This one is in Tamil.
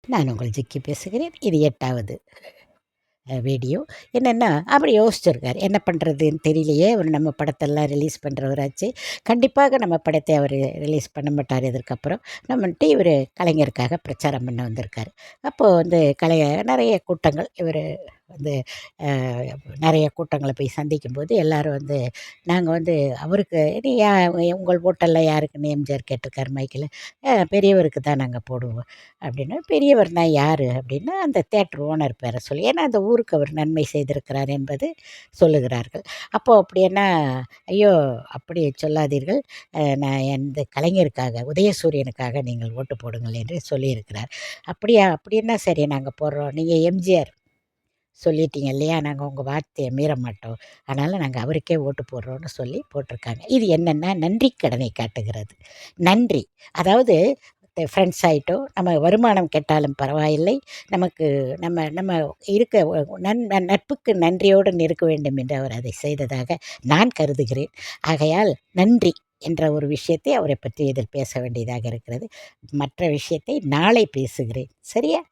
நான் உங்கள் ஜிக்கி பேசுகிறேன். இது 8வது வீடியோ. என்னென்னா, அப்படி யோசிச்சிருக்காரு. என்ன பண்ணுறதுன்னு தெரியலையே, அவர் நம்ம படத்தெல்லாம் ரிலீஸ் பண்ணுறவராச்சு. கண்டிப்பாக நம்ம படத்தை அவர் ரிலீஸ் பண்ண மாட்டார் இதற்கப்புறம். நம்மன்ட்டு இவர் கலைஞருக்காக பிரச்சாரம் பண்ண வந்திருக்காரு. அப்போது வந்து நிறைய கூட்டங்கள் இவர் வந்து நிறைய கூட்டங்களை போய் சந்திக்கும்போது எல்லாரும் வந்து நாங்கள் வந்து அவருக்கு "நீ உங்கள் ஓட்டெல்லாம் யாருக்குன்னு எம்ஜிஆர் கேட்டிருக்காரு மைக்கில். பெரியவருக்கு தான் நாங்கள் போடுவோம்." அப்படின்னு. பெரியவர்னா யார் அப்படின்னா, அந்த தியேட்டர் ஓனர் பேரை சொல்லி, ஏன்னா அந்த ஊருக்கு அவர் நன்மை செய்திருக்கிறார் என்பது சொல்லுகிறார்கள். அப்போது அப்படின்னா, ஐயோ அப்படி சொல்லாதீர்கள், நான் இந்த கலைஞருக்காக உதயசூரியனுக்காக நீங்கள் ஓட்டு போடுங்கள் என்று சொல்லியிருக்கிறார். அப்படியா? அப்படின்னா சரி நாங்கள் போடுறோம். நீங்கள் எம்ஜிஆர் சொல்லிட்டீங்க இல்லையா, நாங்கள் உங்கள் வார்த்தையை மீற மாட்டோம், அதனால் நாங்கள் அவருக்கே ஓட்டு போடுறோன்னு சொல்லி போட்டிருக்காங்க. இது என்னென்னா நன்றி கடனை காட்டுகிறது. நன்றி, அதாவது ஃப்ரெண்ட்ஸ் ஆகிட்டோம், நம்ம வருமானம் கெட்டாலும் பரவாயில்லை, நமக்கு நம்ம நம்ம இருக்க நட்புக்கு நன்றியோடு இருக்க வேண்டும் என்று அவர் அதை செய்ததாக நான் கருதுகிறேன். ஆகையால் நன்றி என்ற ஒரு விஷயத்தை அவரை பற்றி இதில் பேச வேண்டியதாக இருக்கிறது. மற்ற விஷயத்தை நாளை பேசுகிறேன். சரியா?